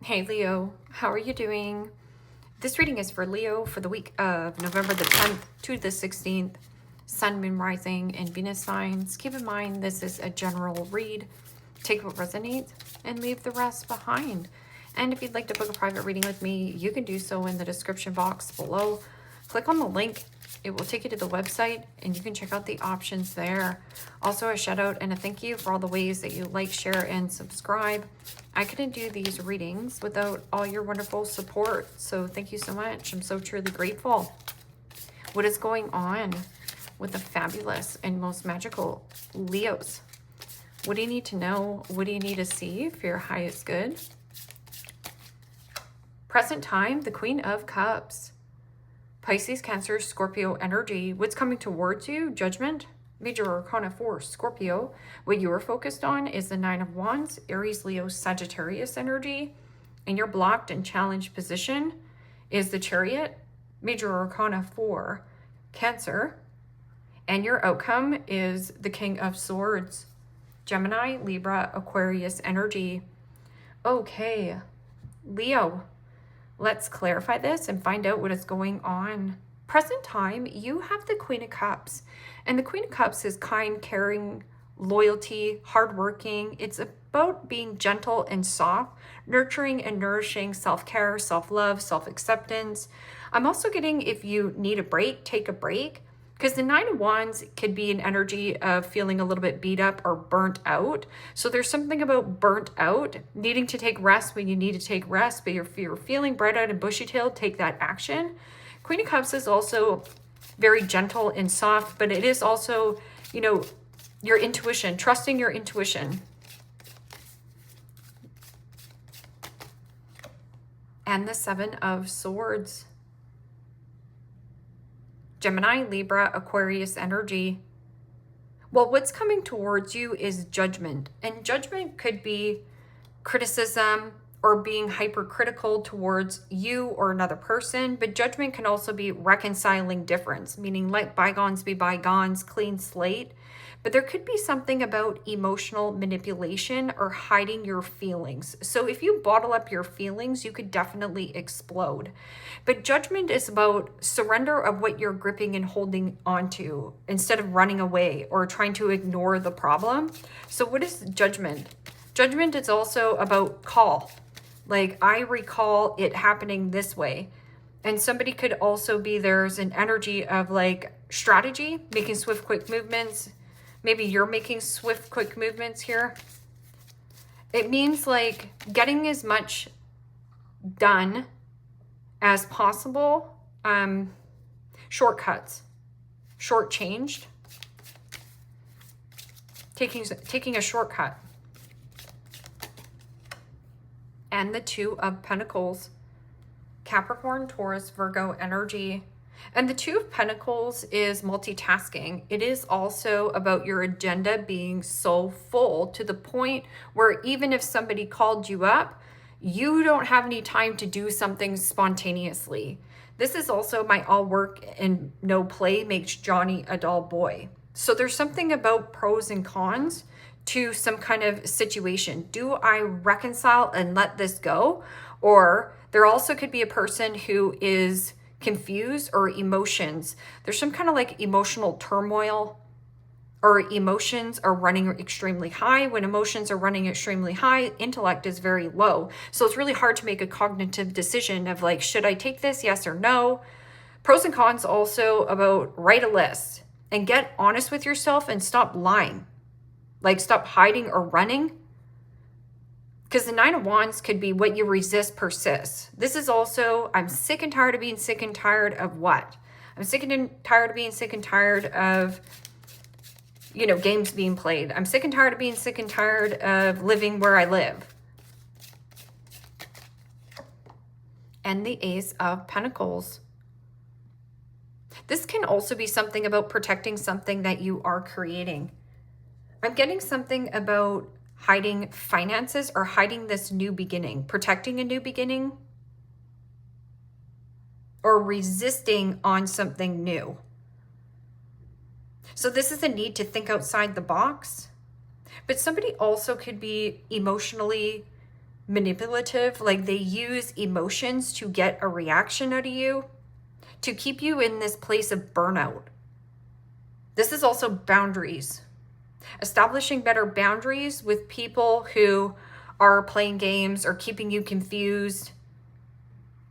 Hey Leo, how are you doing? This reading is for Leo for the week of November the 10th to the 16th, Sun, Moon, Rising, and Venus signs. Keep in mind this is a general read. Take what resonates and leave the rest behind. And if you'd like to book a private reading with me, you can do so in the description box below. Click on the link. It will take you to the website and you can check out the options there. Also a shout out and a thank you for all the ways that you like, share, and subscribe. I couldn't do these readings without all your wonderful support. So thank you so much. I'm so truly grateful. What is going on with the fabulous and most magical Leos? What do you need to know? What do you need to see for your highest good? Present time, the Queen of Cups. Pisces, Cancer, Scorpio energy. What's coming towards you? Judgment. Major Arcana 4, Scorpio. What you're focused on is the Nine of Wands, Aries, Leo, Sagittarius energy. And your blocked and challenged position is the Chariot. Major Arcana 4, Cancer. And your outcome is the King of Swords, Gemini, Libra, Aquarius energy. Okay, Leo. Let's clarify this and find out what is going on. Present time, you have the Queen of Cups. And the Queen of Cups is kind, caring, loyalty, hardworking. It's about being gentle and soft, nurturing and nourishing, self-care, self-love, self-acceptance. I'm also getting if you need a break, take a break. Because the Nine of Wands could be an energy of feeling a little bit beat up or burnt out. So there's something about burnt out, needing to take rest when you need to take rest, but if you're feeling bright-eyed and bushy-tailed, take that action. Queen of Cups is also very gentle and soft, but it is also, you know, your intuition, trusting your intuition. And the Seven of Swords. Gemini, Libra, Aquarius energy. Well, what's coming towards you is judgment. And judgment could be criticism or being hypercritical towards you or another person. But judgment can also be reconciling difference, meaning let bygones be bygones, clean slate. But there could be something about emotional manipulation or hiding your feelings. So if you bottle up your feelings, you could definitely explode. But judgment is about surrender of what you're gripping and holding onto instead of running away or trying to ignore the problem. So what is judgment? Judgment is also about call. Like, I recall it happening this way. And somebody could also be, there's an energy of like strategy, making swift, quick movements. Maybe you're making swift, quick movements here. It means like getting as much done as possible. Shortcuts, shortchanged, taking a shortcut. And the Two of Pentacles, Capricorn, Taurus, Virgo energy. And the Two of Pentacles is multitasking. It is also about your agenda being so full to the point where even if somebody called you up, you don't have any time to do something spontaneously. This is also my all work and no play makes Johnny a dull boy. So there's something about pros and cons to some kind of situation. Do I reconcile and let this go? Or there also could be a person who is confused or emotions. There's some kind of like emotional turmoil, or emotions are running extremely high. When emotions are running extremely high, intellect is very low. So it's really hard to make a cognitive decision of like, should I take this? Yes or no? Pros and cons also about write a list and get honest with yourself and stop lying. Like, stop hiding or running. Because the Nine of Wands could be what you resist persists. This is also, I'm sick and tired of being sick and tired of what? I'm sick and tired of being sick and tired of, you know, games being played. I'm sick and tired of being sick and tired of living where I live. And the Ace of Pentacles. This can also be something about protecting something that you are creating. I'm getting something about hiding finances or hiding this new beginning, protecting a new beginning, or resisting on something new. So this is a need to think outside the box, but somebody also could be emotionally manipulative, like they use emotions to get a reaction out of you, to keep you in this place of burnout. This is also boundaries. Establishing better boundaries with people who are playing games or keeping you confused.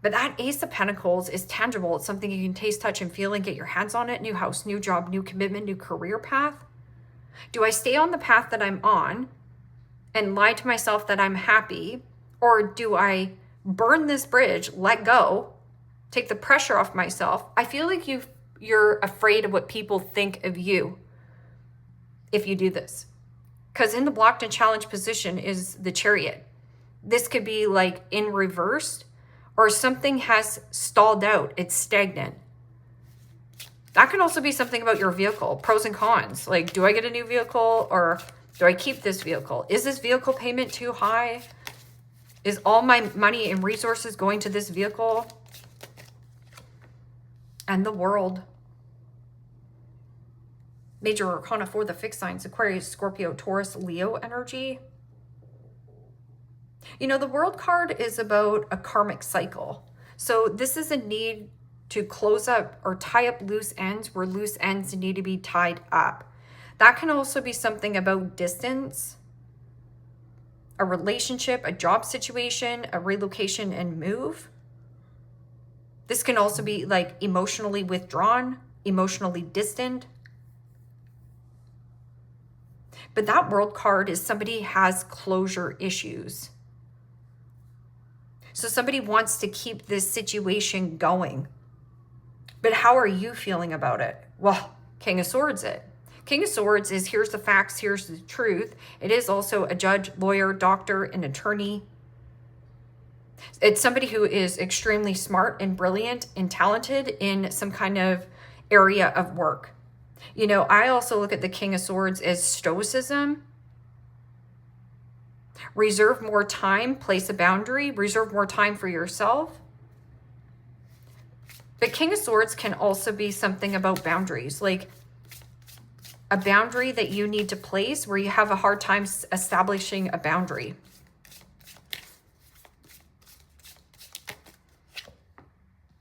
But that Ace of Pentacles is tangible. It's something you can taste, touch, and feel and get your hands on it. New house, new job, new commitment, new career path. Do I stay on the path that I'm on and lie to myself that I'm happy? Or do I burn this bridge, let go, take the pressure off myself? I feel like you're afraid of what people think of you if you do this. Because in the blocked and challenged position is the Chariot. This could be like in reverse, or something has stalled out. It's stagnant. That can also be something about your vehicle, pros and cons. Like, do I get a new vehicle or do I keep this vehicle? Is this vehicle payment too high? Is all my money and resources going to this vehicle? And the World. Major Arcana for the fixed signs, Aquarius, Scorpio, Taurus, Leo energy. You know, the World card is about a karmic cycle. So this is a need to close up or tie up loose ends where loose ends need to be tied up. That can also be something about distance, a relationship, a job situation, a relocation and move. This can also be like emotionally withdrawn, emotionally distant. But that World card is somebody has closure issues. So somebody wants to keep this situation going. But how are you feeling about it? Well, King of Swords it. King of Swords is here's the facts, here's the truth. It is also a judge, lawyer, doctor, and attorney. It's somebody who is extremely smart and brilliant and talented in some kind of area of work. You know, I also look at the King of Swords as stoicism. Reserve more time, place a boundary, reserve more time for yourself. But King of Swords can also be something about boundaries, like a boundary that you need to place where you have a hard time establishing a boundary.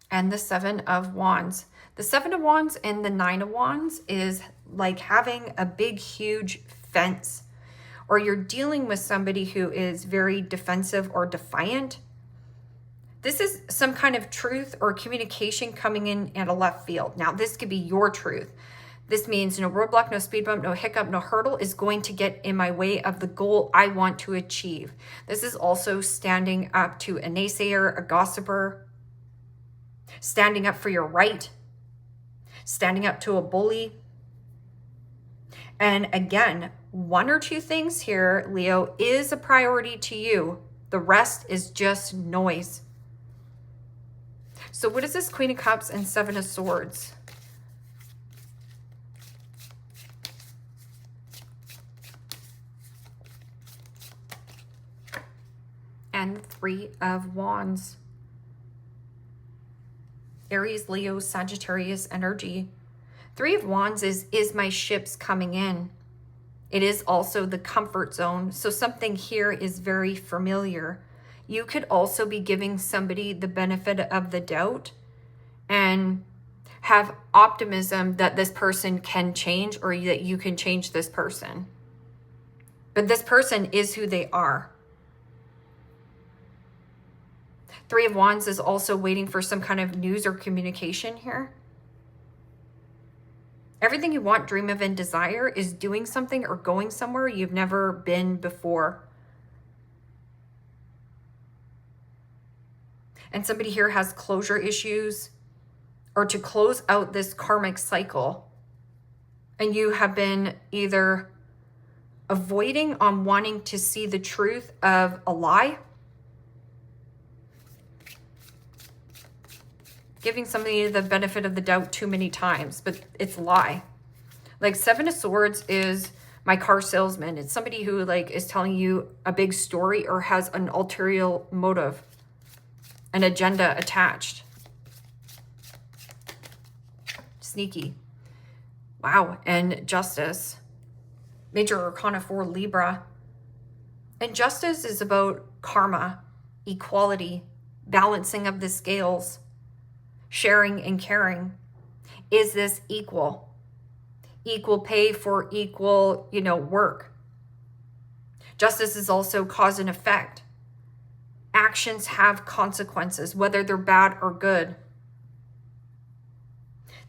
And the Seven of Wands. The Seven of Wands and the Nine of Wands is like having a big, huge fence, or you're dealing with somebody who is very defensive or defiant. This is some kind of truth or communication coming in at a left field. Now, this could be your truth. This means no roadblock, no speed bump, no hiccup, no hurdle is going to get in my way of the goal I want to achieve. This is also standing up to a naysayer, a gossiper, standing up for your right, standing up to a bully. And again, one or two things here, Leo, is a priority to you. The rest is just noise. So what is this Queen of Cups and Seven of Swords? And Three of Wands. Aries, Leo, Sagittarius energy. Three of Wands is my ships coming in. It is also the comfort zone. So something here is very familiar. You could also be giving somebody the benefit of the doubt and have optimism that this person can change or that you can change this person. But this person is who they are. Three of Wands is also waiting for some kind of news or communication here. Everything you want, dream of, and desire is doing something or going somewhere you've never been before. And somebody here has closure issues or to close out this karmic cycle. And you have been either avoiding on wanting to see the truth of a lie, giving somebody the benefit of the doubt too many times, but it's a lie. Like Seven of Swords is my car salesman. It's somebody who like is telling you a big story or has an ulterior motive, an agenda attached. Sneaky. Wow. And Justice. Major Arcana for Libra. And justice is about karma, equality, balancing of the scales, sharing and caring. Is this equal? Equal pay for equal, work. Justice is also cause and effect. Actions have consequences, whether they're bad or good.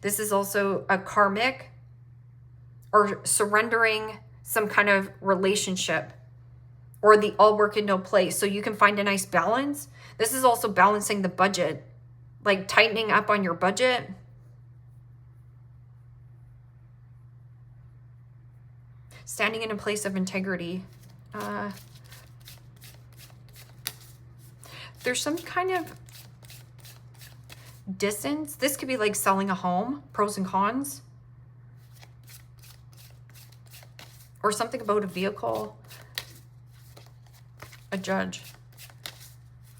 This is also a karmic or surrendering some kind of relationship, or the all work and no play, so you can find a nice balance. This is also balancing the budget, like tightening up on your budget. Standing in a place of integrity. There's some kind of distance. This could be like selling a home, pros and cons. Or something about a vehicle. A judge.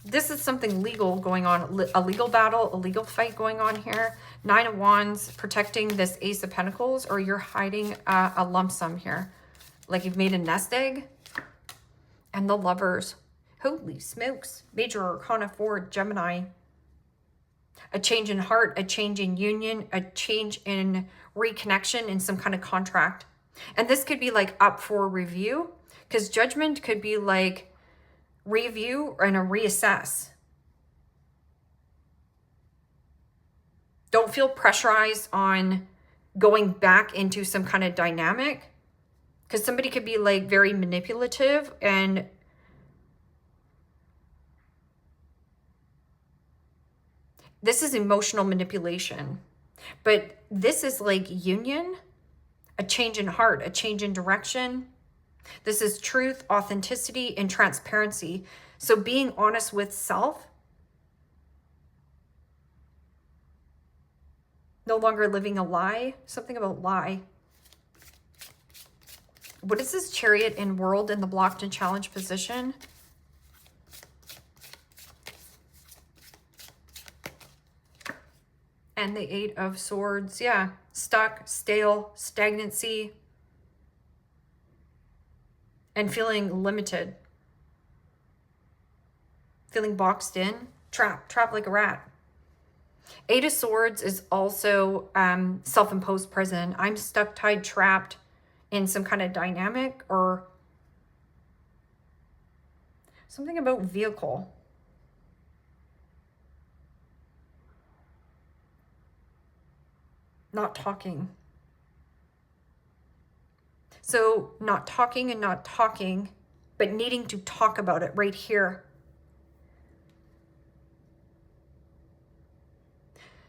This is something legal going on, a legal battle, a legal fight going on here. 9 of Wands, protecting this Ace of Pentacles, or you're hiding a lump sum here. Like you've made a nest egg. And the Lovers. Holy smokes. Major Arcana 4, Gemini. A change in heart, a change in union, a change in reconnection in some kind of contract. And this could be like up for review, because Judgment could be like review and a reassess. Don't feel pressurized on going back into some kind of dynamic, because somebody could be like very manipulative, and this is emotional manipulation. But this is like union, a change in heart, a change in direction. This is truth, authenticity, and transparency. So being honest with self. No longer living a lie. Something about lie. What is this? Chariot in World in the blocked and challenged position? And the 8 of Swords. Yeah. Stuck, stale, stagnancy. And feeling limited. Feeling boxed in. Trapped like a rat. 8 of Swords is also self-imposed prison. I'm stuck, tied, trapped in some kind of dynamic, or something about vehicle. Not talking. So not talking and not talking, but needing to talk about it right here.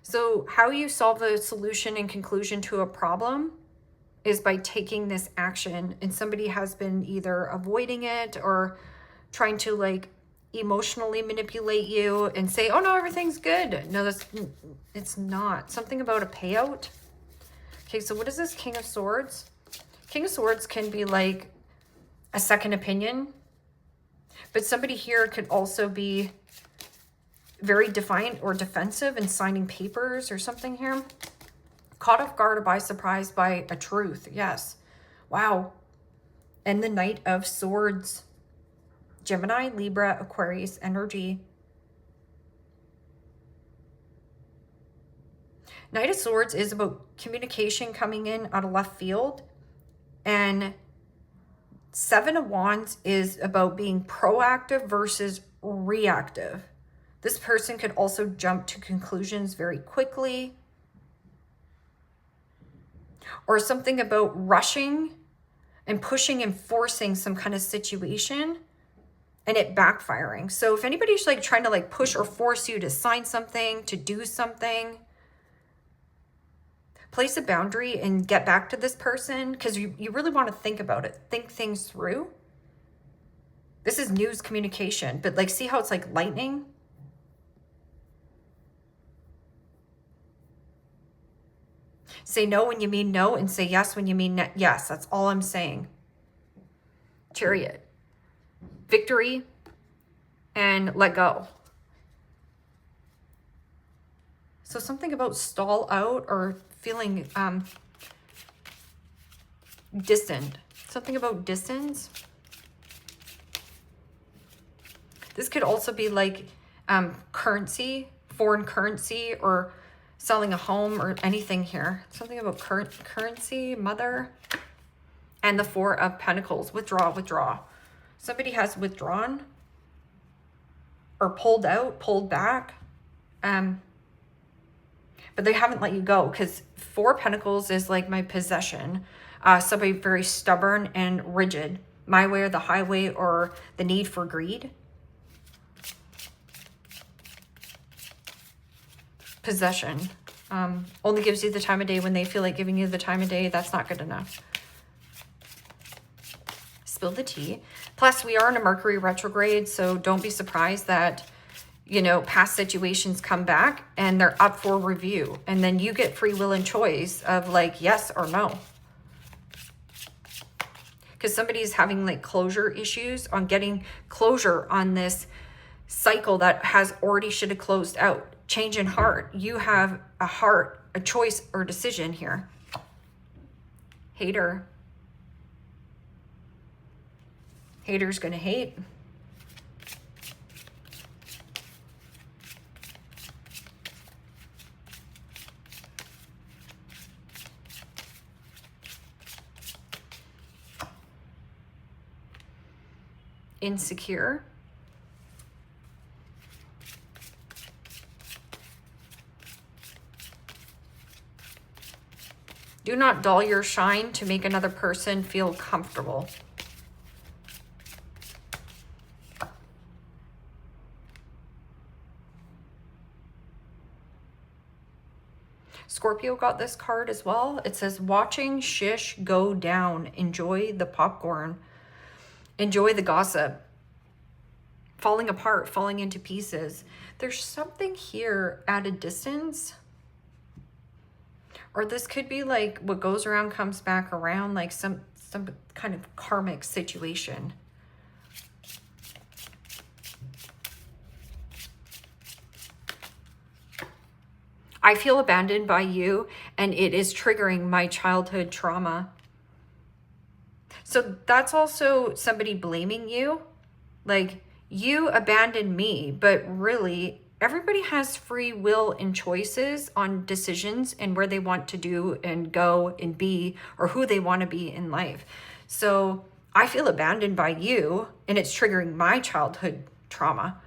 So how you solve a solution and conclusion to a problem is by taking this action, and somebody has been either avoiding it or trying to like emotionally manipulate you and say, oh no, everything's good. No, it's not. Something about a payout. Okay, so what is this? King of Swords. King of Swords can be like a second opinion, but somebody here could also be very defiant or defensive and signing papers or something here. Caught off guard or by surprise by a truth. Yes. Wow. And the Knight of Swords. Gemini, Libra, Aquarius energy. Knight of Swords is about communication coming in out of left field. And 7 of Wands is about being proactive versus reactive. This person could also jump to conclusions very quickly. Or something about rushing and pushing and forcing some kind of situation and it backfiring. So if anybody's like trying to like push or force you to sign something, to do something, place a boundary and get back to this person, because you really want to think about it. Think things through. This is news communication, but like see how it's like lightning? Say no when you mean no, and say yes when you mean yes. That's all I'm saying. Chariot. Victory and let go. So something about stall out or feeling distant. Something about distance. This could also be like currency, foreign currency, or selling a home or anything here. Something about currency, mother. And the Four of Pentacles. Withdraw. Somebody has withdrawn or pulled out, pulled back. But they haven't let you go, because Four of Pentacles is like my possession. Somebody very stubborn and rigid. My way or the highway, or the need for greed. Possession. Only gives you the time of day when they feel like giving you the time of day. That's not good enough. Spill the tea. Plus, we are in a Mercury retrograde, so don't be surprised that, you know, past situations come back and they're up for review. And then you get free will and choice of like yes or no. Because somebody's having like closure issues on getting closure on this cycle that has already should have closed out. Change in heart. You have a heart, a choice or decision here. Hater. Hater's gonna hate. Insecure. Do not dull your shine to make another person feel comfortable. Scorpio got this card as well. It says, watching shish go down. Enjoy the popcorn. Enjoy the gossip. Falling apart, falling into pieces. There's something here at a distance. Or this could be like what goes around comes back around, like some kind of karmic situation. I feel abandoned by you, and it is triggering my childhood trauma. So that's also somebody blaming you. Like, you abandoned me, but really everybody has free will and choices on decisions and where they want to do and go and be, or who they want to be in life. So I feel abandoned by you, and it's triggering my childhood trauma.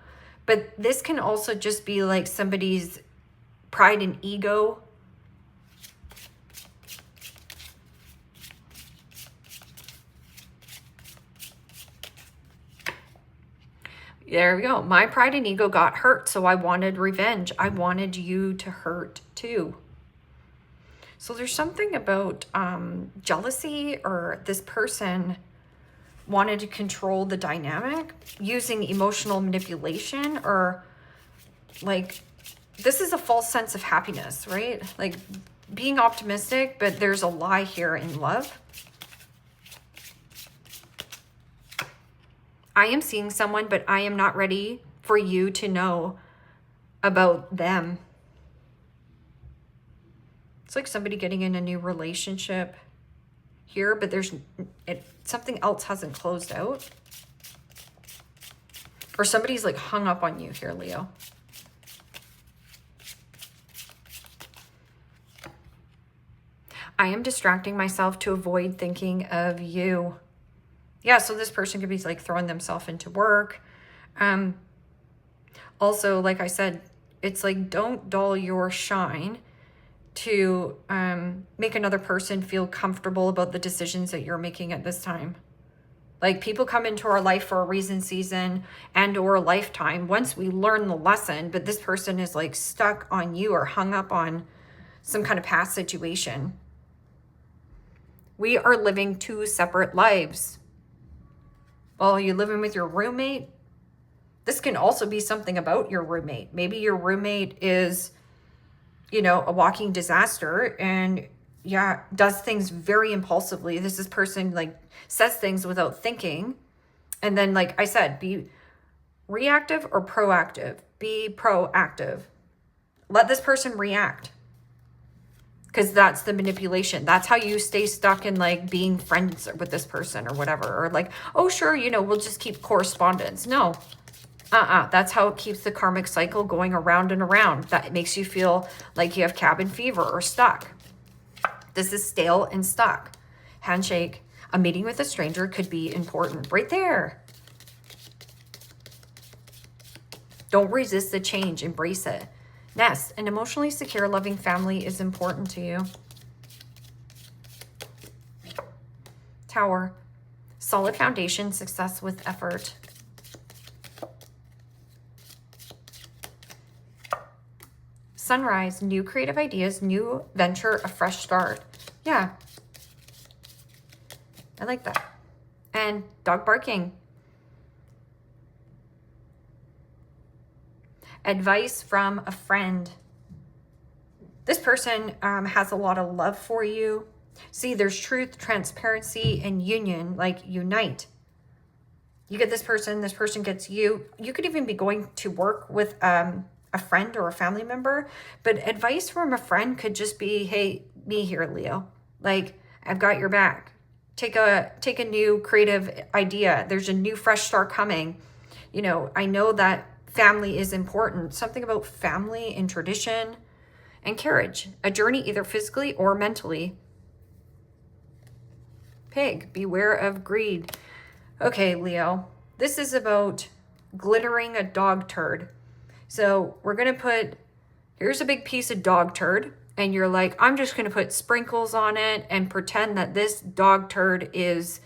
But this can also just be like somebody's pride and ego. There we go. My pride and ego got hurt, so I wanted revenge. I wanted you to hurt too. So there's something about jealousy, or this person wanted to control the dynamic using emotional manipulation, or like, this is a false sense of happiness, right? Like being optimistic, but there's a lie here in love. I am seeing someone, but I am not ready for you to know about them. It's like somebody getting in a new relationship here, but something else hasn't closed out. Or somebody's like hung up on you here, Leo. I am distracting myself to avoid thinking of you. Yeah, so this person could be like throwing themselves into work. Also, like I said, it's like, don't dull your shine to make another person feel comfortable about the decisions that you're making at this time. Like, people come into our life for a reason, season, and or a lifetime once we learn the lesson, but this person is like stuck on you or hung up on some kind of past situation. We are living two separate lives. Well, you're living with your roommate. This can also be something about your roommate. Maybe your roommate is, you know, a walking disaster and yeah, does things very impulsively. This person like says things without thinking. And then, like I said, be reactive or proactive. Be proactive. Let this person react. Because that's the manipulation. That's how you stay stuck in like being friends with this person or whatever. Or like, oh, sure, you know, we'll just keep correspondence. No, That's how it keeps the karmic cycle going around and around. That makes you feel like you have cabin fever or stuck. This is stale and stuck. Handshake. A meeting with a stranger could be important. Right there. Don't resist the change. Embrace it. Nest. An emotionally secure, loving family is important to you. Tower. Solid foundation. Success with effort. Sunrise, new creative ideas, new venture, a fresh start. Yeah. I like that. And dog barking. Advice from a friend. This person has a lot of love for you. See, there's truth, transparency, and union, like unite. You get this person gets you. You could even be going to work with a friend or a family member, but advice from a friend could just be, hey, me here, Leo. Like, I've got your back. Take a new creative idea. There's a new fresh start coming. You know, I know that family is important. Something about family and tradition and courage. A journey either physically or mentally. Pig, beware of greed. Okay, Leo, this is about glittering a dog turd. So we're going to put, here's a big piece of dog turd. And you're like, I'm just going to put sprinkles on it and pretend that this dog turd is,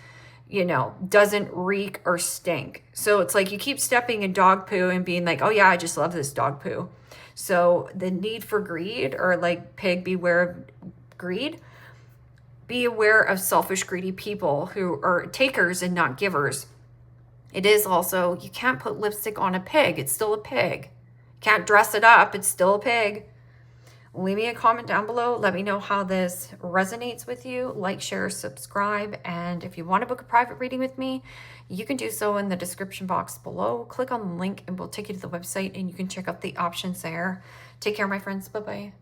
you know, doesn't reek or stink. So it's like you keep stepping in dog poo and being like, oh yeah, I just love this dog poo. So the need for greed, or like pig, beware of greed. Be aware of selfish, greedy people who are takers and not givers. It is also, you can't put lipstick on a pig. It's still a pig. Can't dress it up. It's still a pig. Leave me a comment down below. Let me know how this resonates with you. Like, share, subscribe. And if you want to book a private reading with me, you can do so in the description box below. Click on the link and we'll take you to the website and you can check out the options there. Take care, my friends. Bye-bye.